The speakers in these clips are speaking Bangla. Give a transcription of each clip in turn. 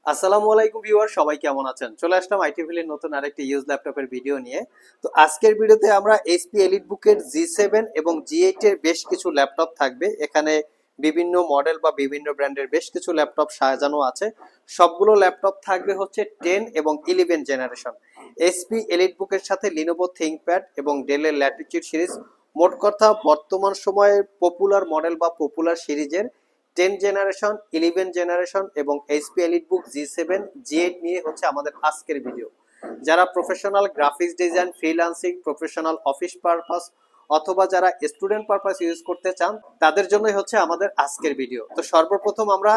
আসসালামু আলাইকুম ভিউয়ার, সবাই কেমন আছেন? চলে আসলাম আইটি ভ্যালির নতুন আরেকটি ইউজ ল্যাপটপের ভিডিও নিয়ে। তো আজকের ভিডিওতে আমরা এইচপি এলিটবুকের জি7 এবং জি8 এর বেশ কিছু ল্যাপটপ থাকবে। এখানে বিভিন্ন মডেল বা বিভিন্ন ব্র্যান্ডের বেশ কিছু ল্যাপটপ সাজানো আছে। সবগুলো ল্যাপটপ থাকবে হচ্ছে 10 এবং 11 জেনারেশন। এইচপি এলিটবুকের সাথে লিনোভো থিংকপ্যাড এবং ডেলের ল্যাটিটিউড সিরিজ, মোট কথা বর্তমান সময়ে পপুলার মডেল বা পপুলার সিরিজের 10 জেনারেশন, 11 জেনারেশন এবং এইচপি এলিটবুক জি7 জি8 নিয়ে হচ্ছে আমাদের আজকের ভিডিও। যারা professional graphics design, freelancing, professional office purpose অথবা যারা স্টুডেন্ট পারপাস ইউজ করতে চান তাদের জন্যই হচ্ছে আমাদের আজকের ভিডিও। তো সর্বপ্রথম আমরা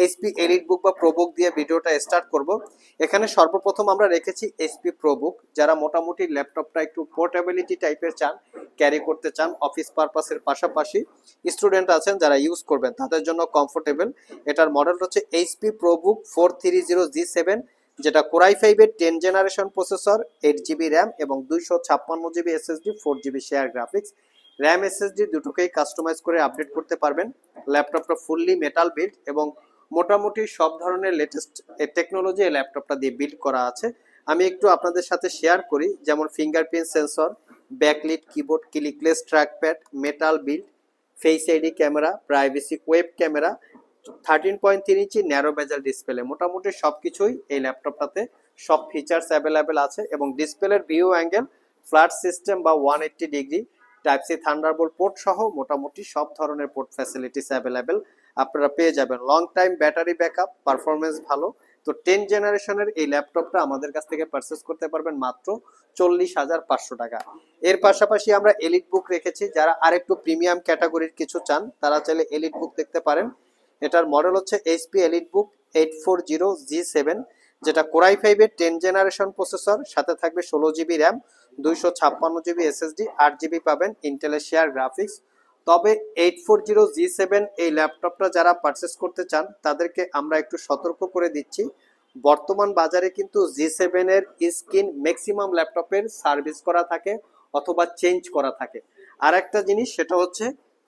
এইচপি এলিটবুক বা প্রোবুক দিয়ে ভিডিওটা স্টার্ট করব। এখানে সর্বপ্রথম আমরা রেখেছি এইচপি প্রোবুক। যারা মোটামুটি ল্যাপটপটা একটু পোর্টেবিলিটি টাইপের চান, ক্যারি করতে চান, অফিস পারপাসের পাশাপাশি স্টুডেন্ট আছেন যারা ইউজ করবেন তাদের জন্য কমফোর্টেবল। এটার মডেল হচ্ছে এইচপি প্রোবুক 430G7, যেটা কোরাই 5-এর 10 জেনারেশন প্রসেসর, 8 জিবি র্যাম এবং 256 GB SSD, 4 GB share graphics. RAM SSD দুটোকেই কাস্টমাইজ করে আপডেট করতে পারবেন। ল্যাপটপটা ফুললি মেটাল বিল্ড এবং মোটামুটি সব ধরনের লেটেস্ট টেকনোলজি এই ল্যাপটপটা দিয়ে বিল্ড করা আছে। আমি একটু আপনাদের সাথে শেয়ার করি, যেমন fingerprint sensor, backlit keyboard, clickless trackpad, metal build, face ID camera, privacy web camera, 13.3 ইঞ্চি ন্যারো বেজেল ডিসপ্লে। মোটামুটি সবকিছুই এই ল্যাপটপটাতে সব ফিচার্স অ্যাভেলেবেল আছে এবং ডিসপ্লের ভিউ অ্যাঙ্গেল, ফ্ল্যাট সিস্টেম বা 180 degree, type C thunderbolt port সহ মোটামুটি সব ধরনের পোর্ট ফ্যাসিলিটিস অ্যাভেলেবেল আপনারা পেয়ে যাবেন। Long time battery backup, performance ভালো। তো 10 জেনারেশনের এই ল্যাপটপটা আমাদের কাছ থেকে পারচেস করতে পারবেন মাত্র 40,500 টাকা। এর পাশাপাশি আমরা এলিট বুক রেখেছি। যারা আরেকটু প্রিমিয়াম ক্যাটাগরির কিছু চান তারা চাইলে এলিট বুক দেখতে পারেন। এটার মডেল হচ্ছে এইচপি এলিটবুক 840G7, যেটা কোরাই 5-এর 10 জেনারেশন প্রসেসর, সাথে থাকবে 16 GB RAM, 256 GB SSD, 8 GB পাবেন ইন্টেলের শেয়ার গ্রাফিক্স। তবে 840G7 এই ল্যাপটপটা যারা পারচেস করতে চান তাদেরকে আমরা একটু সতর্ক করে দিচ্ছি। বর্তমান বাজারে কিন্তু জি7 এর স্ক্রিন ম্যাক্সিমাম ল্যাপটপের সার্ভিস করা থাকে অথবা চেঞ্জ করা থাকে। আর একটা জিনিস সেটা হচ্ছে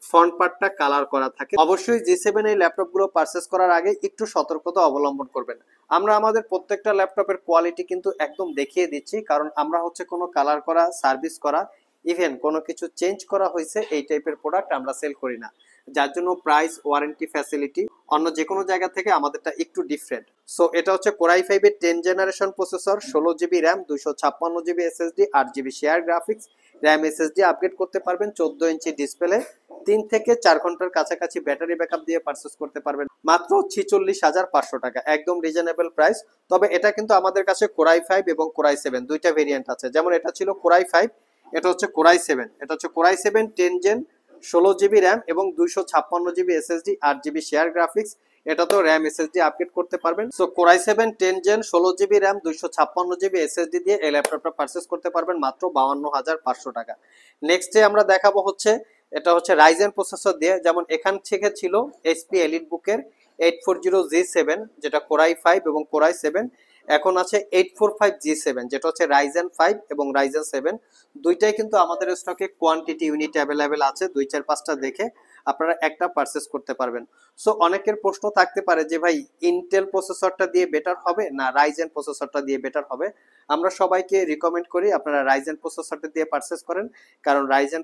ফ্রন্ট পার্টটা কালার করা থাকে। অবশ্যই জি7 এই ল্যাপটপগুলো পারচেস করার আগে একটু সতর্কতা অবলম্বন করবেন। আমরা আমাদের প্রত্যেকটা ল্যাপটপের কোয়ালিটি কিন্তু একদম দেখিয়ে দিচ্ছি, কারণ আমরা হচ্ছে কোনো কালার করা, সার্ভিস করা, ইভেন কোনো কিছু চেঞ্জ করা হয়েছে এই টাইপের প্রোডাক্ট আমরা সেল করি না। যার জন্য প্রাইস, ওয়ারেন্টি, ফ্যাসিলিটি অন্য যে কোনো জায়গা থেকে আমাদেরটা একটু ডিফারেন্ট। সো এটা হচ্ছে কোরাই 5-এর 10 generation processor, 16 GB RAM, 256 GB SSD, 8 GB share graphics, RAM SSD upgrade করতে পারবেন, 14 ইঞ্চি ডিসপ্লে, 3 থেকে 4 ঘন্টার কাছাকাছি ব্যাটারি ব্যাকআপ দিয়ে পারচেস করতে পারবেন মাত্র 46,500 টাকা। একদম রিজনেবল প্রাইস। তবে এটা কিন্তু আমাদের কাছে কোরাই 5 এবং কোরাই 7 দুইটা ভেরিয়েন্ট আছে। যেমন এটা ছিল কোরাই 5, এটা হচ্ছে কোরাই 7। এটা হচ্ছে কোরাই 7 10 জেন, 16 জিবি র্যাম এবং 256 GB SSD, 8 GB share graphics. এটা তো র্যাম এসএসডি আপগ্রেড করতে পারবেন। So core i 7 10 gen, 16 GB RAM, 256 GB SSD দিয়ে এই ল্যাপটপটা পারচেস করতে পারবেন মাত্র 52,500 টাকা। নেক্সটে আমরা দেখাবো হচ্ছে, এটা হচ্ছে রাইজেন প্রসেসর দিয়ে। যেমন এখান থেকে ছিল এইচপি এলিটবুকের 840G7, যেটা কোরাই 5 এবং কোরাই 7। এখন আছে 845G7, যেটা হচ্ছে রাইজেন 5 এবং রাইজেন 7। দুইটাই কিন্তু আমাদের স্টকে কোয়ান্টিটি ইউনিট অ্যাভেলেবেল আছে। 2-4-5টা দেখে আপনারা একটা পারচেস করতে পারবেন। সো অনেকের প্রশ্ন থাকতে পারে যে ভাই ইন্টেল প্রসেসরটা দিয়ে বেটার হবে না রাইজেন প্রসেসরটা দিয়ে বেটার হবে। আমরা সবাইকে রিকমেন্ড করি আপনারা রাইজেন প্রসেসরটা দিয়ে পারচেস করেন, কারণ রাইজেন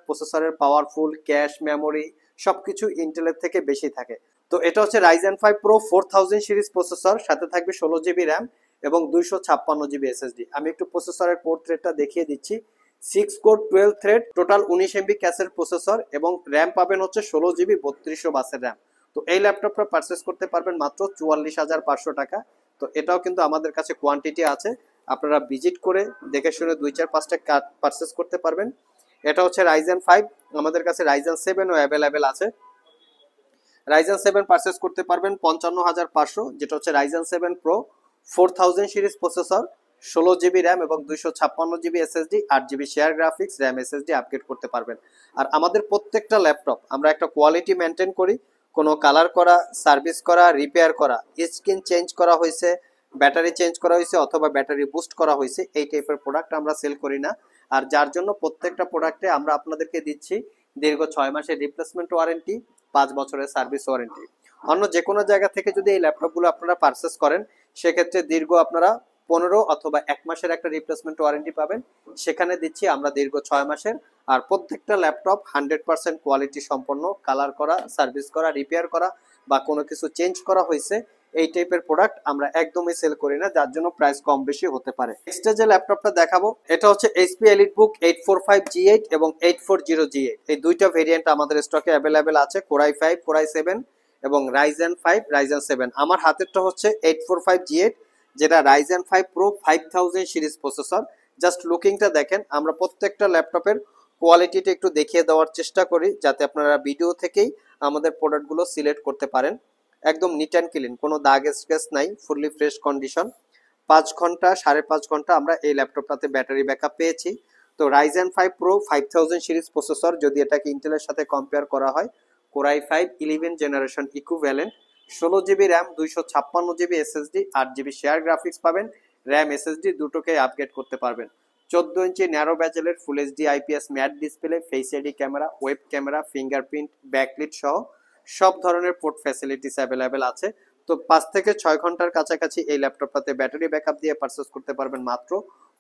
প্রসেসরের পাওয়ারফুল, ক্যাশ, মেমোরি সবকিছু ইন্টেলের থেকে বেশি থাকে। তো এটা হচ্ছে রাইজেন 5 প্রো 4000 সিরিজ প্রসেসর, সাথে থাকবে 16 জিবি র্যাম এবং 256 জিবি এসএসডি। আমি একটু প্রসেসরের কোর থ্রেডটা দেখিয়ে দিচ্ছি। 6 কোর 12 থ্রেড, টোটাল 19 MB ক্যাশের প্রসেসর এবং র্যাম পাবেন হচ্ছে 16 জিবি 3200 বাসের র্যাম। তো এই ল্যাপটপটা পারচেস করতে পারবেন মাত্র 44,500 টাকা। তো এটাও কিন্তু আমাদের কাছে কোয়ান্টিটি আছে, আপনারা ভিজিট করে দেখে শুনে 2-4-5টা কার্ড পারচেস করতে পারবেন। এটা হচ্ছে রাইজেন 5, আমাদের কাছে রাইজেন 7ও অ্যাভেলেবেল আছে। রাইজেন 7 পারচেস করতে পারবেন 55,500, যেটা হচ্ছে Ryzen 7 pro 4000 series processor, 16 GB RAM এবং 256 GB SSD, 8 GB share graphics, RAM SSD upgrade করতে পারবেন। আর আমাদের প্রত্যেকটা ল্যাপটপ আমরা একটা কোয়ালিটি মেনটেন করি। কোনো কালার করা, সার্ভিস করা, রিপেয়ার করা, স্ক্রিন চেঞ্জ করা হয়েছে, ব্যাটারি চেঞ্জ করা হয়েছে অথবা ব্যাটারি বুস্ট করা হয়েছে, এই টাইপের প্রোডাক্ট আমরা সেল করি না। আর যার জন্য প্রত্যেকটা প্রোডাক্টে আমরা আপনাদেরকে দিচ্ছি দীর্ঘ 6 মাসের রিপ্লেসমেন্ট ওয়ারেন্টি, 5 বছরের সার্ভিস ওয়ারেন্টি। অন্য যে কোনো জায়গা থেকে যদি এই ল্যাপটপগুলো আপনারা পারচেস করেন সেক্ষেত্রে দীর্ঘ আপনারা 15 অথবা 1 মাসের একটা রিপ্লেসমেন্ট ওয়ারেন্টি পাবেন, সেখানে দিচ্ছি আমরা দীর্ঘ 6 মাসের। আর প্রত্যেকটা ল্যাপটপ 100% কোয়ালিটি সম্পন্ন, কালার করা, সার্ভিস করা, রিপেয়ার করা বা কোনো কিছু চেঞ্জ করা হয়েছে এই টাইপের প্রোডাক্ট আমরা একদমই সেল করি না, যার জন্য প্রাইস কম বেশি হতে পারে। নেক্সট যে ল্যাপটপটা দেখাবো এটা হচ্ছে এইচপি এলিটবুক 845G8 এবং 840G8, এই দুইটা ভেরিয়েন্ট আমাদের স্টকে অ্যাভেলেবেল আছে, কোর i5 কোর i7 এবং Ryzen 5 Ryzen 7। আমার হাতেরটা হচ্ছে 845G8, যেটা Ryzen 5 Pro 5000 series processor. Just লুকিংটা দেখেন, আমরা প্রত্যেকটা ল্যাপটপের কোয়ালিটিটা একটু দেখিয়ে দেওয়ার চেষ্টা করি যাতে আপনারা ভিডিও থেকেই আমাদের প্রোডাক্টগুলো সিলেক্ট করতে পারেন। একদম নিট অ্যান্ড ক্লিন, কোনো দাগ স্ক্র্যাচ নাই, ফুললি ফ্রেশ কন্ডিশন। 5 ঘন্টা 5.5 ঘন্টা আমরা এই ল্যাপটপটাতে ব্যাটারি ব্যাকআপ পেয়েছি। তো Ryzen 5 Pro 5000 সিরিজ প্রসেসর, যদি এটাকে ইন্টেলের সাথে কম্পেয়ার করা হয়, core i5 11 generation equivalent, 16GB RAM, 256GB SSD, 8GB share graphics পাবেন, র্যাম এসএসডি দুটোকে আপগ্রেড করতে পারবেন। 14 ইঞ্চি ন্যারো ব্যাজেলের full HD IPS matte display, face ID camera, web camera, fingerprint, backlit সহ সব ধরনের পোর্ট ফ্যাসিলিটিস অ্যাভেলেবেল আছে। তো 5 থেকে 6 ঘন্টার কাছাকাছি এই ল্যাপটপটাতে ব্যাটারি ব্যাকআপ দিয়ে পারচেস করতে পারবেন মাত্র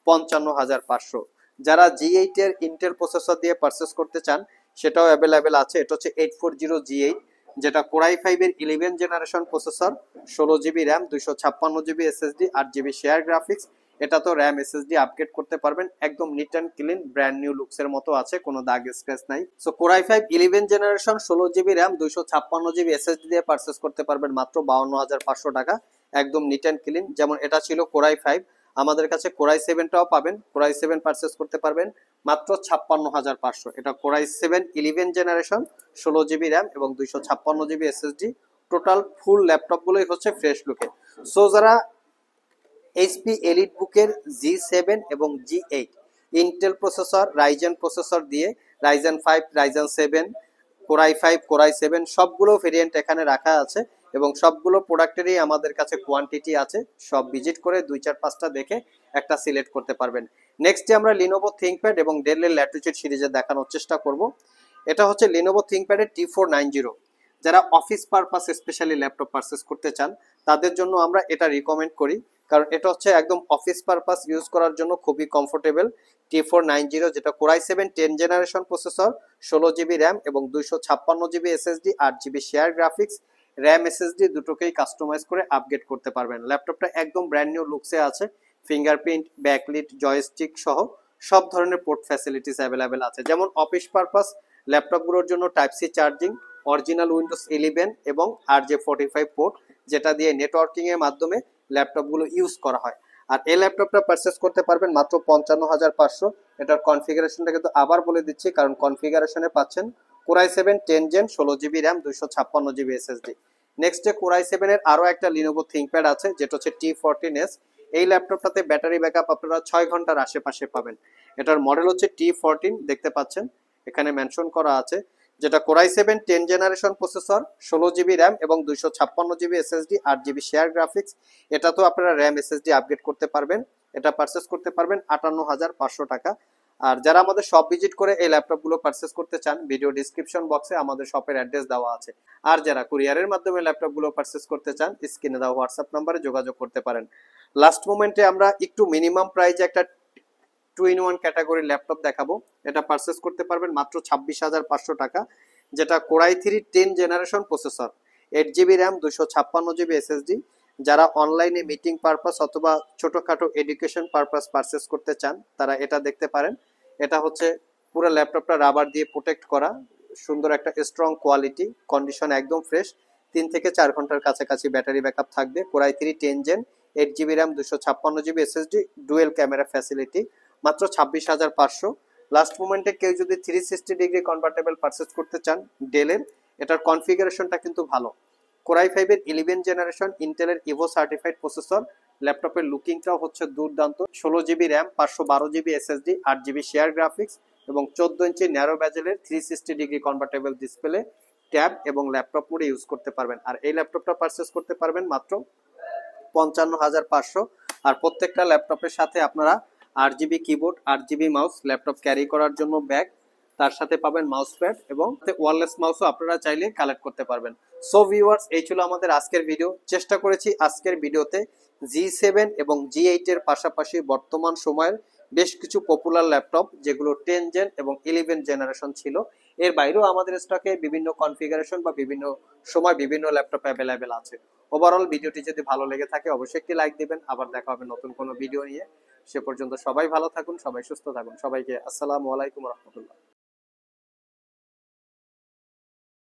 55,500। যারা G8 এর ইন্টেল প্রসেসর দিয়ে পারচেস করতে চান সেটাও অ্যাভেলেবেল আছে। এটা হচ্ছে 840G8, যেটা কোর i5 এর 11 generation processor, 16GB RAM, 256GB SSD, 8GB share graphics. এটা তো র্যাম এসএসডি আপগ্রেড করতে পারবেন, একদম neat and clean brand new looks এর মতো আছে, কোনো দাগ স্ক্র্যাচ নাই। So core i5 11 generation, 16GB RAM, 256GB SSD দিয়ে পারচেস করতে পারবেন মাত্র 52,500 টাকা, একদম নিট অ্যান্ড ক্লিন। যেমন এটা ছিল কোর i5, আমাদের কাছে কোর i7 টাও পাবেন, কোর i7 পারচেস করতে পারবেন মাত্র 56,500। এটা core i7 11 generation, 16GB RAM এবং 256GB SSD. Total full laptop গুলোই হচ্ছে ফ্রেশ লুকে। সো যারা এইচপি এলিটবুকের G7 এবং G8 Intel processor, Ryzen processor দিয়ে, Ryzen 5 Ryzen 7, core i5 core i7 সবগুলো ভেরিয়েন্ট এখানে রাখা আছে এবং সবগুলো প্রোডাক্টেরই আমাদের কাছে কোয়ান্টিটি আছে। সব ভিজিট করে 2-4-5টা দেখে একটা সিলেক্ট করতে পারবেন। নেক্সটে আমরা লিনোভো থিংকপ্যাড এবং ডেলের ল্যাটিটিউড সিরিজে দেখানোর চেষ্টা করব। এটা হচ্ছে লিনোভো থিংকপ্যাডের T490। যারা office purpose specially laptop purchase করতে চান তাদের জন্য আমরা এটা রিকমেন্ড করি, কারণ এটা হচ্ছে একদম অফিস পারপাস ইউজ করার জন্য খুবই কমফোর্টেবল। T490, যেটা core i7 10 generation processor, 16GB RAM এবং 256GB SSD, 8GB share graphics, RAM SSD দুটোকেই কাস্টমাইজ করে আপগ্রেড করতে পারবেন। ল্যাপটপটা একদম ব্র্যান্ড নিউ লুকসে আছে, ফিঙ্গারপ্রিন্ট, ব্যাকলিট, জয়স্টিক সহ সব ধরনের পোর্ট ফ্যাসিলিটিস অ্যাভেলেবেল আছে। যেমন অফিস পারপাস ল্যাপটপগুলোর জন্য type C charging, original Windows 11 এবং RJ45 পোর্ট, যেটা দিয়ে নেটওয়ার্কিং এর মাধ্যমে ল্যাপটপগুলো ইউজ করা হয়। আর এই ল্যাপটপটা পারচেস করতে পারবেন মাত্র 55,500। এটার কনফিগারেশনটা কিন্তু আবার বলে দিচ্ছি, কারণ কনফিগারেশনে পাচ্ছেন core i7 10 gen, 16GB RAM, 256GB SSD. নেক্সটে কোর i7 এর আরো একটা লিনোভো থিংকপ্যাড আছে, যেটা হচ্ছে T14s। এই ল্যাপটপটাতে ব্যাটারি ব্যাকআপ আপনারা 6 ঘন্টার আশেপাশে পাবেন। এটার মডেল হচ্ছে T14, দেখতে পাচ্ছেন এখানে মেনশন করা আছে, যেটা core i7 10 generation processor, 16GB RAM এবং 256GB SSD, 8GB share graphics. এটা তো আপনারা র্যাম এসএসডি আপগ্রেড করতে পারবেন। এটা পারচেস করতে পারবেন 58,500 টাকা। আর যারা আমাদের শপ ভিজিট করে এই ল্যাপটপগুলো পারচেস করতে চান, ভিডিও ডিসক্রিপশন বক্সে আমাদের শপের অ্যাড্রেস দেওয়া আছে। আর যারা কুরিয়ারের মাধ্যমে ল্যাপটপগুলো পারচেস করতে চান, স্ক্রিনে দেওয়া হোয়াটসঅ্যাপ নাম্বারে যোগাযোগ করতে পারেন। লাস্ট মোমেন্টে আমরা একটু মিনিমাম প্রাইজে একটা 2-in-1 ক্যাটাগরি ল্যাপটপ দেখাবো। এটা পারচেস করতে পারবেন মাত্র 26,500 টাকা, যেটা core i3 10 generation processor, 8GB RAM, 256GB SSD. যারা অনলাইনে মিটিং পারপাস অথবা ছোটখাটো এডুকেশন পারপাস পারচেস করতে চান তারা এটা দেখতে পারেন। এটা হচ্ছে পুরো ল্যাপটপটা রাবার দিয়ে প্রোটেক্ট করা, সুন্দর একটা স্ট্রং কোয়ালিটি, কন্ডিশন একদম ফ্রেশ। 3 থেকে 4 ঘন্টার কাছাকাছি ব্যাটারি ব্যাকআপ থাকবে। Core i3 10 gen, 8GB RAM, 256GB SSD, dual camera facility, মাত্র 26,500। লাস্ট মোমেন্টে কেউ যদি 360 ডিগ্রি কনভার্টেবল পারচেস করতে চান ডেলের, এটার কনফিগারেশনটা কিন্তু ভালো। কোর i5 এর 11 জেনারেশন ইন্টেলের ইভো সার্টিফাইড প্রসেসর, ল্যাপটপের লুকিংটাও হচ্ছে দুর্দান্ত। 16GB RAM, 512GB SSD, 8GB share graphics এবং 14 ইঞ্চি ন্যারো ব্যাজেলের 360 ডিগ্রি কনভার্টেবল ডিসপ্লে, ট্যাব এবং ল্যাপটপ মোডে ইউজ করতে পারবেন। আর এই ল্যাপটপটা পারচেস করতে পারবেন মাত্র 55,500। আর প্রত্যেকটা ল্যাপটপের সাথে আপনারা 8GB keyboard, 8GB mouse, laptop carry করার জন্য ব্যাগ, তার সাথে পাবেন মাউস প্যাড এবং ওয়্যারলেস মাউসও আপনারা চাইলে কালেক্ট করতে পারবেন। সো ভিউয়ার্স, এই ছিল আমাদের আজকের ভিডিও। চেষ্টা করেছি আজকের ভিডিওতে জি7 এবং জি8 এর পাশাপাশি বর্তমান সময়ের বেশ কিছু পপুলার ল্যাপটপ যেগুলো 10 জেন এবং 11 জেনারেশন ছিল, এর বাইরেও আমাদের স্টকে বিভিন্ন কনফিগারেশন বা বিভিন্ন সময় বিভিন্ন ল্যাপটপ অ্যাভেলেবেল আছে। ওভারঅল ভিডিওটি যদি ভালো লেগে থাকে অবশ্যই একটি লাইক দিবেন। আবার দেখা হবে নতুন কোনো ভিডিও নিয়ে। সে পর্যন্ত সবাই ভালো থাকুন, সবাই সুস্থ থাকুন। সবাইকে আসসালামু আলাইকুম রহমতুল্লাহ।